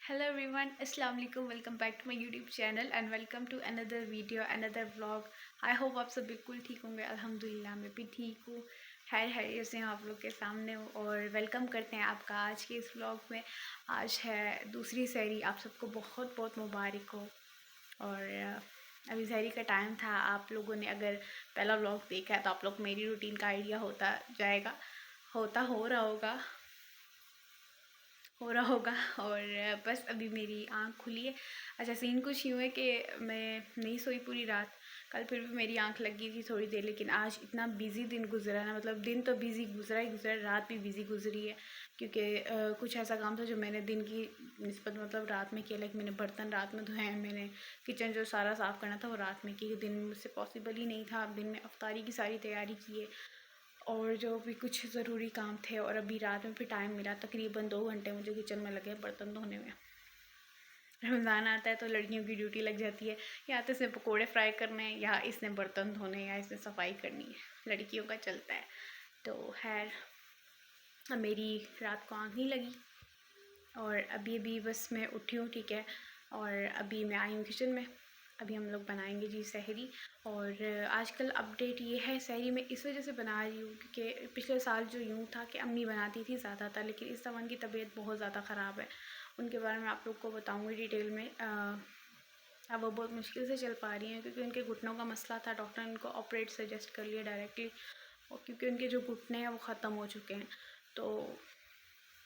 Hello everyone, Assalamu alaikum. Welcome back to my YouTube channel and welcome to another video, another vlog. I hope आप सब बिल्कुल ठीक होंगे. अल्हम्दुलिल्लाह मैं भी ठीक हूँ. खैर से आप लोग के सामने हूँ और वेलकम करते हैं आपका आज के इस व्लॉग में. आज है दूसरी सहरी. आप सबको बहुत बहुत मुबारक हो. और अभी सहरी का टाइम था. आप लोगों ने अगर पहला व्लॉग देखा है तो आप लोग मेरी रूटीन का आइडिया होता जाएगा, हो रहा होगा. और बस अभी मेरी आँख खुली है. अच्छा, सीन कुछ यूँ है कि मैं नहीं सोई पूरी रात. कल फिर भी मेरी आँख लगी थी थोड़ी देर, लेकिन आज इतना बिज़ी दिन गुजरा ना, मतलब दिन तो बिज़ी गुजरा ही गुजरा, रात भी बिज़ी गुजरी है. क्योंकि कुछ ऐसा काम था जो मैंने दिन की निस्बत मतलब रात में किया. लाइक मैंने बर्तन रात में धोए हैं, मैंने किचन जो सारा साफ़ करना था वो रात में किया. दिन मुझसे पॉसिबल ही नहीं था. दिन में अफ्तारी की सारी तैयारी की है और जो भी कुछ ज़रूरी काम थे. और अभी रात में फिर टाइम मिला, तकरीबन 2 घंटे मुझे किचन में लगे बर्तन धोने में. रमज़ान आता है तो लड़कियों की ड्यूटी लग जाती है, या तो इसने पकोड़े फ्राई करने हैं, या इसने बर्तन धोने, या इसने सफाई करनी है. लड़कियों का चलता है. तो खैर मेरी रात को आँख नहीं लगी और अभी बस मैं उठी हूँ, ठीक है. और अभी मैं आई हूँ किचन में. अभी हम लोग बनाएंगे जी सहरी. और आजकल अपडेट ये है, सहरी में इस वजह से बना रही हूँ क्योंकि पिछले साल जो यूँ था कि अम्मी बनाती थी ज़्यादातर, लेकिन इस समय उनकी तबीयत बहुत ज़्यादा ख़राब है. उनके बारे में आप लोग को बताऊँगी डिटेल में. अब वो बहुत मुश्किल से चल पा रही हैं क्योंकि उनके घुटनों का मसला था. डॉक्टर ने उनको ऑपरेट सजेस्ट कर लिया डायरेक्टली, और क्योंकि उनके जो घुटने हैं वो ख़त्म हो चुके हैं. तो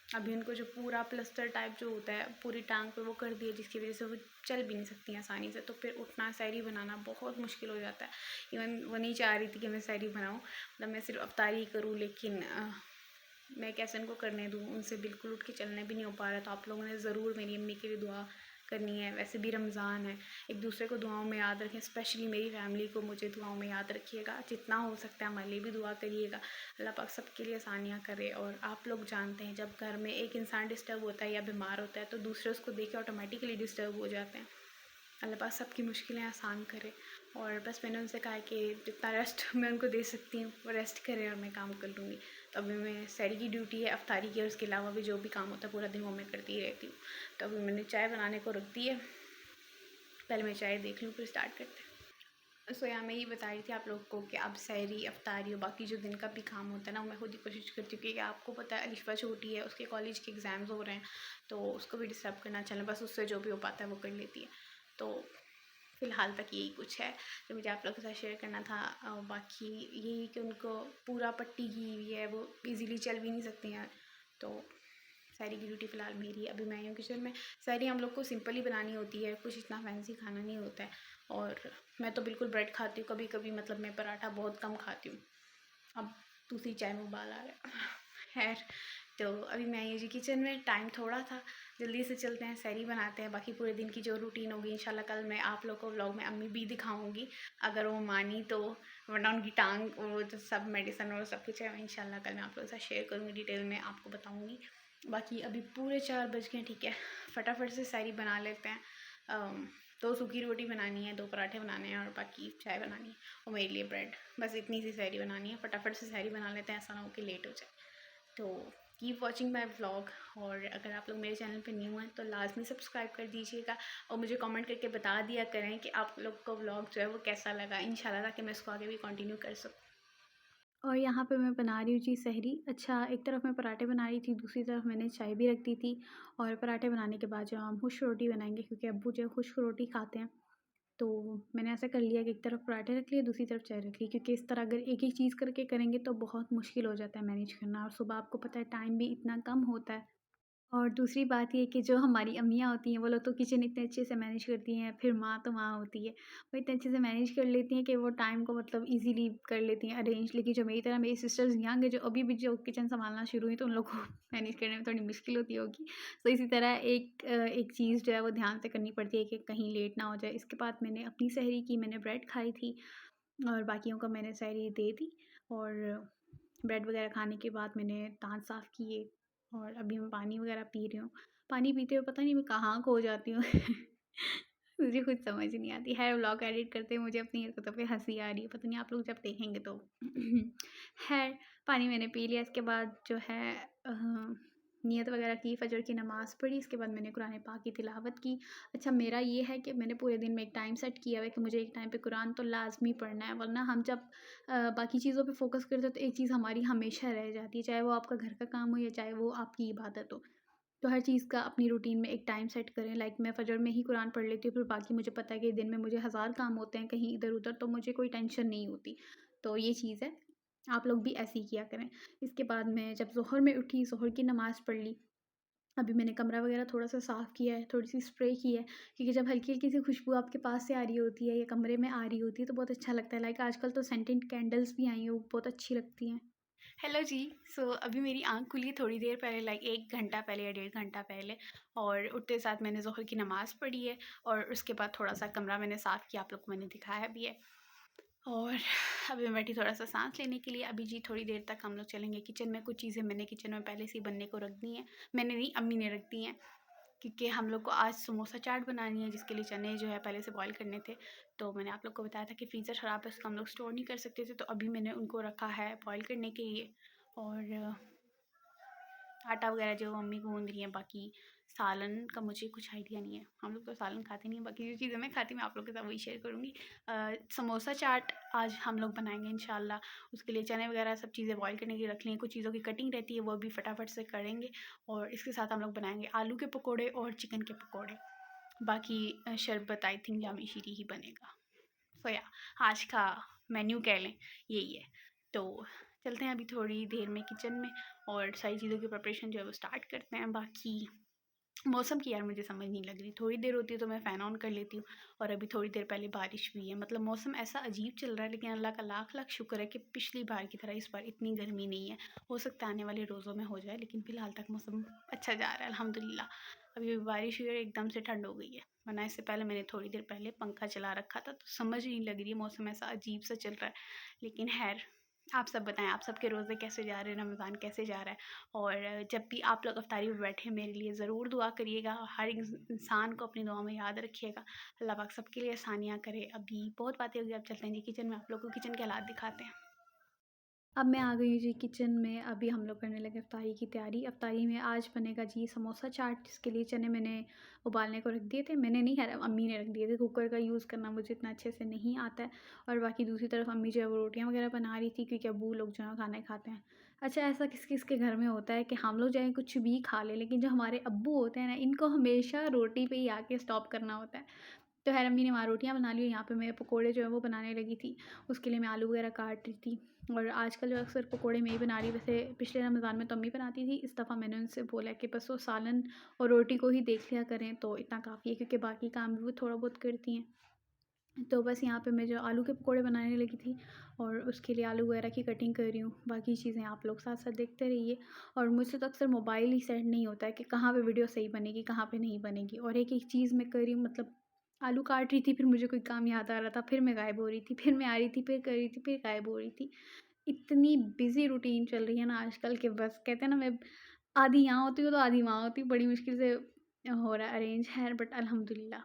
अभी उनको जो पूरा प्लस्तर टाइप जो होता है पूरी टांग पे वो कर दिया, जिसकी वजह से वो चल भी नहीं सकती हैं आसानी से. तो फिर उठना सहरी बनाना बहुत मुश्किल हो जाता है. इवन वो नहीं चाह रही थी कि मैं सहरी बनाऊँ, मतलब मैं सिर्फ अफ्तारी करूँ, लेकिन मैं कैसे उनको करने दूँ. उनसे बिल्कुल उठ के चलने भी नहीं हो पा रहा. तो आप लोगों ने ज़रूर मेरी अम्मी के लिए दुआ करनी है. वैसे भी रमज़ान है, एक दूसरे को दुआओं में याद रखें. स्पेशली मेरी फैमिली को मुझे दुआओं में याद रखिएगा. जितना हो सकता है हमारे लिए भी दुआ करिएगा. अल्लाह पाक सबके लिए आसानियाँ करे. और आप लोग जानते हैं जब घर में एक इंसान डिस्टर्ब होता है या बीमार होता है तो दूसरे उसको देख के ऑटोमेटिकली डिस्टर्ब हो जाते हैं. अल्लाह पाक सबकी मुश्किलें आसान करे. और बस मैंने उनसे कहा कि जितना रेस्ट मैं उनको दे सकती हूँ वो रेस्ट करें और मैं काम कर लूँगी. तो अभी मैं सहरी की ड्यूटी है, अफ्तारी की, और उसके अलावा भी जो भी काम होता है पूरा दिन वो मैं करती ही रहती हूँ. तो अभी मैंने चाय बनाने को रख दी है. पहले मैं चाय देख लूँ फिर स्टार्ट करते हैं. सो यहाँ मैं ही बता रही थी आप लोगों को कि अब सहरी, अफ्तारी और बाकी जो दिन का भी काम होता है ना, मैं खुद ही कोशिश करती हूँ. क्योंकि आपको पता है अलिशा छोटी है, उसके कॉलेज के एग्ज़ाम्स हो रहे हैं, तो उसको भी डिस्टर्ब करना चले. बस उससे जो भी हो पाता है वो कर लेती है. तो फ़िलहाल तक यही कुछ है जो मुझे आप लोगों के साथ शेयर करना था. बाकी यही कि उनको पूरा पट्टी की हुई है, वो इजीली चल भी नहीं सकती हैं. तो सहरी की ड्यूटी फ़िलहाल मेरी है. अभी मैं आई हूँ किचन में. सहरी हम लोग को सिंपल ही बनानी होती है, कुछ इतना फैंसी खाना नहीं होता है. और मैं तो बिल्कुल ब्रेड खाती हूँ कभी कभी, मतलब मैं पराठा बहुत कम खाती हूँ. अब दूसरी चाय में उबाल आ रहा है. खैर, तो अभी मैं आई हूँ जी किचन में. टाइम थोड़ा था, जल्दी से चलते हैं, सहरी बनाते हैं. बाकी पूरे दिन की जो रूटीन होगी इंशाल्लाह कल मैं आप लोग को व्लॉग में अम्मी भी दिखाऊंगी, अगर वो मानी तो. वरना उनकी टांग और वो जो सब मेडिसन और सब कुछ है इंशाल्लाह कल मैं आप लोगों के साथ शेयर करूँगी, डिटेल में आपको बताऊँगी. बाकी अभी पूरे 4 बज गए, ठीक है. फटाफट से सहरी बना लेते हैं. 2 सूखी रोटी बनानी है, 2 पराठे बनाने हैं और बाकी चाय बनानी है और मेरे लिए ब्रेड. बस इतनी सी सहरी बनानी है. फटाफट से सहरी बना लेते हैं, ऐसा ना हो कि लेट हो जाए. तो कीप वॉचिंग माई व्लॉग. और अगर आप लोग मेरे चैनल पे न्यू हैं तो लाजमी सब्सक्राइब कर दीजिएगा और मुझे कमेंट करके बता दिया करें कि आप लोग को व्लॉग जो है वो कैसा लगा, इंशाल्लाह, ताकि मैं इसको आगे भी कंटिन्यू कर सकूँ. और यहाँ पे मैं बना रही हूँ जी सहरी. अच्छा, एक तरफ मैं पराठे बना रही थी, दूसरी तरफ मैंने चाय भी रख दी थी. और पराठे बनाने के बाद जो हम खुश्क रोटी बनाएंगे, क्योंकि अब्बू जो है खुश्क रोटी खाते हैं, तो मैंने ऐसा कर लिया कि एक तरफ पराठे रख लिए, दूसरी तरफ चाय रख ली. क्योंकि इस तरह अगर एक ही चीज़ करके करेंगे तो बहुत मुश्किल हो जाता है मैनेज करना, और सुबह आपको पता है टाइम भी इतना कम होता है. और दूसरी बात ये कि जो हमारी अम्मियाँ होती हैं वो लोग तो किचन इतने अच्छे से मैनेज करती हैं. फिर माँ तो माँ होती है, वो इतने अच्छे से मैनेज कर लेती हैं कि वो टाइम को मतलब ईज़िली कर लेती हैं अरेंज. लेकिन जो मेरी तरह मेरी सिस्टर्स यंग है जो अभी भी जो किचन सँभालना शुरू हुई, तो उन लोग को मैनेज करने में थोड़ी मुश्किल होती होगी. तो इसी तरह एक चीज़ जो है वो ध्यान से करनी पड़ती है कि कहीं लेट ना हो जाए. इसके बाद मैंने अपनी सहरी की, मैंने ब्रेड खाई थी और बाकियों को मैंने सहरी दे दी. और ब्रेड वगैरह खाने के बाद मैंने दाँत साफ़ किए और अभी मैं पानी वगैरह पी रही हूँ. पानी पीते हुए पता नहीं मैं कहाँ खो जाती हूँ. मुझे खुद समझ नहीं आती है. व्लॉग एडिट करते हुए मुझे अपनी हरकतों पे हँसी आ रही है, पता नहीं आप लोग जब देखेंगे तो. खैर, पानी मैंने पी लिया. इसके बाद जो है नियत वगैरह की, फ़जर की नमाज़ पढ़ी, इसके बाद मैंने कुरान पाक की तिलावत की। अच्छा, मेरा ये है कि मैंने पूरे दिन में एक टाइम सेट किया हुआ है कि मुझे एक टाइम पे कुरान तो लाज़मी पढ़ना है, वरना हम जब बाकी चीज़ों पे फ़ोकस करते हैं तो एक चीज़ हमारी हमेशा रह जाती है, चाहे वो आपका घर का काम हो या चाहे वो आपकी इबादत हो। तो हर चीज़ का अपनी रूटीन में एक टाइम सेट करें। लाइक मैं फ़जर में ही कुरान पढ़ लेती हूँ, फिर बाकी मुझे पता है कि दिन में मुझे हज़ार काम होते हैं कहीं इधर-उधर, तो मुझे कोई टेंशन नहीं होती। तो ये चीज़ है, आप लोग भी ऐसे ही किया करें। इसके बाद मैं जब ज़ोहर में उठी, ज़ोहर की नमाज़ पढ़ ली। अभी मैंने कमरा वगैरह थोड़ा-सा साफ़ किया है, थोड़ी-सी स्प्रे की है, क्योंकि जब हल्की-हल्की सी खुशबू आपके पास से आ रही होती है या कमरे में आ रही होती है तो बहुत अच्छा लगता है। लाइक आजकल तो सेंटेड कैंडल्स भी आई हैं, वो बहुत अच्छी लगती हैं। हेलो जी। अभी मेरी आँख खुली थोड़ी देर पहले, लाइक 1 घंटा पहले या डेढ़ घंटा पहले, और उठते साथ मैंने ज़ोहर की नमाज़ पढ़ी है और उसके बाद थोड़ा-सा कमरा मैंने साफ़ किया, आप लोग को मैंने दिखाया भी है। और अभी मैं बैठी थोड़ा-सा साँस लेने के लिए। अभी जी थोड़ी देर तक हम लोग चलेंगे किचन में। कुछ चीज़ें मैंने किचन में पहले से ही बनने को रख दी हैं। मैंने नहीं, अम्मी ने रख दी हैं, क्योंकि हम लोग को आज समोसा चाट बनानी है, जिसके लिए चने जो है पहले से बॉयल करने थे। तो मैंने आप लोग को बताया था कि फ्रीज़र ख़राब है, उसको हम लोग स्टोर नहीं कर सकते थे, तो अभी मैंने उनको रखा है बॉयल करने के लिए। और आटा वगैरह जो मम्मी गूँध रही हैं, बाकी सालन का मुझे कुछ आइडिया नहीं है। हम लोग तो सालन खाते नहीं हैं, बाकी जो चीज़ें मैं खाती हूँ मैं आप लोग के साथ वही शेयर करूँगी। समोसा चाट आज हम लोग बनाएँगे इंशाल्लाह। उसके लिए चने वगैरह सब चीज़ें बॉयल करने के लिए रख ली हैं, कुछ चीज़ों की कटिंग रहती है वो भी फटाफट से करेंगे। और इसके साथ हम लोग बनाएँगे आलू के पकौड़े और चिकन के पकौड़े। बाकी शरबत आई थिंक जामी शीरी ही बनेगा। सो या आज का मेन्यू कह लें यही है। तो चलते हैं अभी थोड़ी देर में किचन में और सारी चीज़ों की प्रिपरेशन जो है वो स्टार्ट करते हैं। बाकी मौसम की यार मुझे समझ नहीं लग रही, थोड़ी देर होती है तो मैं फ़ैन ऑन कर लेती हूँ, और अभी थोड़ी देर पहले बारिश हुई है। मतलब मौसम ऐसा अजीब चल रहा है, लेकिन अल्लाह का लाख लाख शुक्र है कि पिछली बार की तरह इस बार इतनी गर्मी नहीं है। हो सकता है आने वाले रोज़ों में हो जाए, लेकिन फ़िलहाल तक मौसम अच्छा जा रहा है अल्हम्दुलिल्लाह। अभी बारिश हुई है, एकदम से ठंड हो गई है, वरना इससे पहले मैंने थोड़ी देर पहले पंखा चला रखा था, तो समझ ही नहीं लग रही है, मौसम ऐसा अजीब सा चल रहा है। लेकिन खैर, आप सब बताएं, आप सबके रोज़े कैसे जा रहे हैं, रमज़ान कैसे जा रहा है। और जब भी आप लोग अफ्तारी में बैठे मेरे लिए ज़रूर दुआ करिएगा, हर इंसान को अपनी दुआ में याद रखिएगा। अल्लाह पाक सबके लिए आसानियाँ करे। अभी बहुत बातें हो गई, अब चलते हैं जी किचन में, आप लोग को किचन के हालात दिखाते हैं। अब मैं आ गई हूँ जी किचन में। अभी हम लोग करने लगे इफ्तारी की तैयारी। इफ्तारी में आज बनेगा जी समोसा चाट, जिसके लिए चने मैंने उबालने को रख दिए थे। मैंने नहीं, खैर अम्मी ने रख दिए थे। कुकर का यूज़ करना मुझे इतना अच्छे से नहीं आता है। और बाकी दूसरी तरफ अम्मी जो है वो रोटियाँ वगैरह बना रही थी, क्योंकि अब्बू लोग जो है खाना खाते हैं। अच्छा, ऐसा किस किस के घर में होता है कि हम लोग चाहे कुछ भी खा लें, लेकिन जो हमारे अब्बू होते हैं ना, इनको हमेशा रोटी पे ही आके स्टॉप करना होता है। तो खैर अम्मी ने वहाँ रोटियाँ बना ली, यहाँ पे मैं पकोड़े जो है वो बनाने लगी थी। उसके लिए मैं आलू वगैरह काट रही थी। और आजकल जो अक्सर पकोड़े मैं ही बना रही, वैसे पिछले रमज़ान में तो अम्मी बनाती थी। इस दफ़ा मैंने उनसे बोला कि बस वो सालन और रोटी को ही देख लिया करें, तो इतना काफ़ी है, क्योंकि बाकी काम भी वो थोड़ा बहुत करती हैं। तो बस यहाँ पे मैं जो आलू के पकोड़े बनाने लगी थी, और उसके लिए आलू वगैरह की कटिंग कर रही हूँ। बाकी चीज़ें आप लोग साथ साथ देखते रहिए। और मुझसे तो अक्सर मोबाइल ही सेट नहीं होता है कि कहाँ पे वीडियो सही बनेगी, कहाँ पे नहीं बनेगी। और एक एक चीज़ मैं कर रही हूँ, मतलब आलू काट रही थी, फिर मुझे कोई काम याद आ रहा था, फिर मैं गायब हो रही थी, फिर मैं आ रही थी, फिर कर रही थी, फिर गायब हो रही थी। इतनी बिज़ी रूटीन चल रही है ना आजकल, के बस कहते हैं ना, मैं आधी यहाँ होती हूँ तो आधी वहाँ होती हूँ। बड़ी मुश्किल से हो रहा है अरेंज, है बट अल्हम्दुलिल्लाह।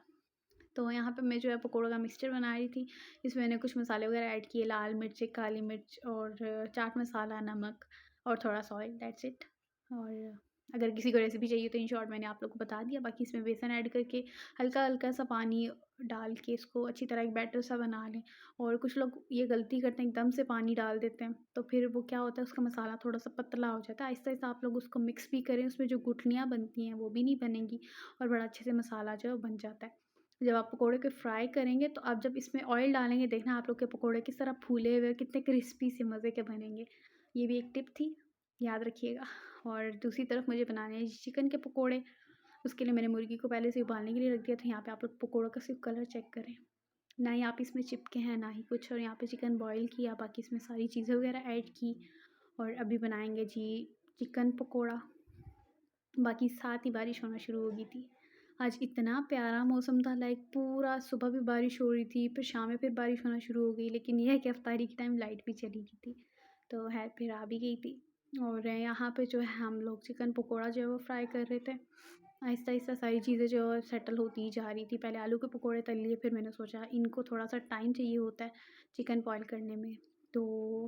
तो यहाँ पे मैं जो है पकोड़ों का मिक्सचर बना रही थी। इसमें मैंने कुछ मसाले वगैरह ऐड किए, लाल मिर्च, काली मिर्च और चाट मसाला, नमक और थोड़ा-सा ऑयल, दैट्स इट। और अगर किसी को रेसिपी चाहिए तो इन शॉर्ट मैंने आप लोग को बता दिया। बाकी इसमें बेसन ऐड करके हल्का-हल्का सा पानी डाल के इसको अच्छी तरह एक बैटर सा बना लें। और कुछ लोग ये गलती करते हैं, एकदम से पानी डाल देते हैं, तो फिर वो क्या होता है, उसका मसाला थोड़ा-सा पतला हो जाता है। आहिस्ता-आहिस्ता आप लोग उसको मिक्स भी करें, उसमें जो गुठलियाँ बनती हैं वो भी नहीं बनेंगी, और बड़ा अच्छे से मसाला जो है वो बन जाता है। जब आप पकोड़े को फ्राई करेंगे, तो आप जब इसमें ऑयल डालेंगे, देखना आप लोग के पकोड़े किस तरह फूले हुए, कितने क्रिस्पी से मज़े के बनेंगे। ये भी एक टिप थी, याद रखिएगा। और दूसरी तरफ मुझे बनाने हैं चिकन के पकोड़े। उसके लिए मैंने मुर्गी को पहले से उबालने के लिए रख दिया था। यहाँ पे आप लोग पकोड़ों का सिर्फ कलर चेक करें, ना ही आप इसमें चिपके हैं ना ही कुछ। और यहाँ पे चिकन बॉईल किया, बाकी इसमें सारी चीज़ें वगैरह ऐड की, और अभी बनाएंगे जी चिकन पकोड़ा। बाकी साथ ही बारिश होना शुरू हो गई थी। आज इतना प्यारा मौसम था, लाइक पूरा सुबह भी बारिश हो रही थी, फिर शाम में फिर बारिश होना शुरू हो गई। लेकिन यह है कि इफ्तारी के टाइम लाइट भी चली गई थी, तो है फिर आ भी गई थी। और यहाँ पे जो है हम लोग चिकन पकोड़ा जो है वो फ्राई कर रहे थे। आहिस्ता-आहिस्ता सारी चीज़ें जो है सेटल होती जा रही थी। पहले आलू के पकोड़े तल लिए, फिर मैंने सोचा इनको थोड़ा-सा टाइम चाहिए होता है चिकन बॉयल करने में। तो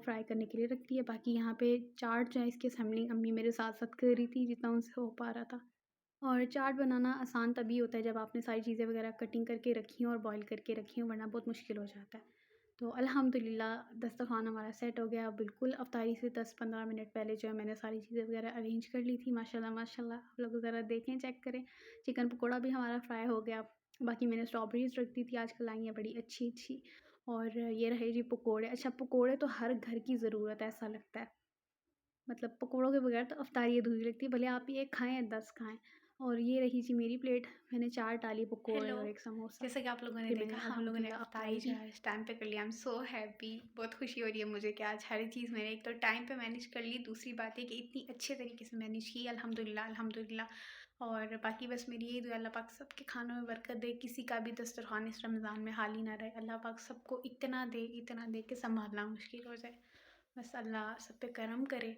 फ्राई करने के लिए रख दिया। बाकी यहाँ पे चाट जो है इसकी असेंबलिंग अम्मी मेरे साथ-साथ कर रही थी जितना उनसे हो पा रहा था। और चाट बनाना आसान तभी होता है जब आपने सारी चीज़ें वगैरह कटिंग करके रखी हों और बॉयल करके रखी हों, वरना बहुत मुश्किल हो जाता है। तो अल्हम्दुलिल्लाह दस्तरख़्वान हमारा सेट हो गया। बिल्कुल अफ्तारी से 10-15 मिनट पहले जो है मैंने सारी चीज़ें वगैरह अरेंज कर ली थी। माशाल्लाह माशाल्लाह आप लोग ज़रा देखें, चेक करें। चिकन पकोड़ा भी हमारा फ्राई हो गया। बाकी मैंने स्ट्रॉबेरीज़ रख दी थी, आजकल आई हैं बड़ी अच्छी-अच्छी। और ये रहे जी पकोड़े। अच्छा, पकोड़े तो हर घर की ज़रूरत है ऐसा लगता है। मतलब पकोड़ों के बगैर तो अफ्तारी अधूरी लगती है, भले आप ये खाएँ या 10 खाएँ। और ये रही जी मेरी प्लेट, मैंने 4 डाली पकोड़े हेलो। और 1 समोसा। जैसा कि आप लोगों ने फिर देखा, मैंने हम लोगों ने अल्हम्दुलिल्लाह अफ्तारी अफ्तारी जो की। है इस टाइम पे कर लिया। I am so happy. बहुत खुशी हो रही है मुझे कि आज हर चीज़ मैंने एक तो टाइम पे मैनेज कर ली, दूसरी बात है कि इतनी अच्छे तरीके से मैनेज की। अल्हम्दुलिल्लाह अल्हम्दुलिल्लाह। और बाकी बस मेरी यही दुआ, अल्लाह पाक सबके खानों में बरकत दे, किसी का भी दस्तरख़्वान इस रमज़ान में खाली ना रहे। अल्लाह पाक सबको इतना दे कि सँभालना मुश्किल हो जाए। बस अल्लाह सब पे करम करे।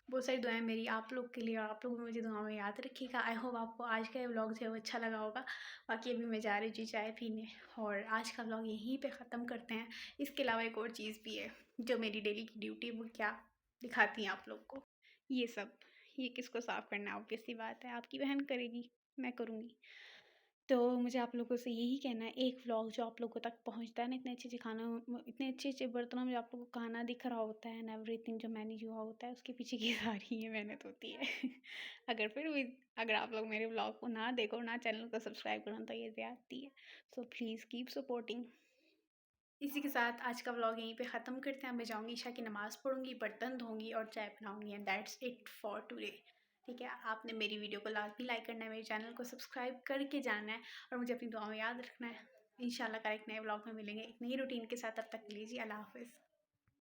बहुत सारी दुआएँ मेरी आप लोग के लिए, और आप लोग भी मुझे दुआओं में याद रखिएगा। आई होप आपको आज का ये व्लॉग जो है वो अच्छा लगा होगा। बाकी अभी मैं जा रही थी चाय पीने, और आज का व्लॉग यहीं पे ख़त्म करते हैं। इसके अलावा एक और चीज़ भी है जो मेरी डेली की ड्यूटी है, वो क्या दिखाती हैं आप लोग को। ये सब, ये किसको साफ़ करना है, ऑब्वियस सी बात है आपकी बहन करेगी, मैं करूँगी। तो मुझे आप लोगों से यही कहना है, एक व्लॉग जो आप लोगों तक पहुंचता है ना, इतने अच्छे-अच्छे खाना, इतने अच्छे-अच्छे बर्तनों में जो आप लोगों को खाना दिख रहा होता है एंड एवरीथिंग जो मैनेज हुआ होता है, उसके पीछे की सारी ये मेहनत होती है। अगर फिर भी अगर आप लोग मेरे व्लॉग को ना देखो, ना चैनल को सब्सक्राइब करो, तो ये ज़्यादती है। So please keep supporting. इसी के साथ आज का व्लॉग यहीं पे ख़त्म करते हैं। मैं जाऊँगी ईशा की नमाज़ पढ़ूँगी, बर्तन धोऊँगी और चाय बनाऊँगी, and that's it for today. ठीक है, आपने मेरी वीडियो को लाज़मी लाइक करना है, मेरे चैनल को सब्सक्राइब करके जाना है, और मुझे अपनी दुआओं में याद रखना है। इंशाल्लाह कल एक नए व्लॉग में मिलेंगे एक नई रूटीन के साथ। तब तक के लिए जी अल्लाह हाफ़िज़।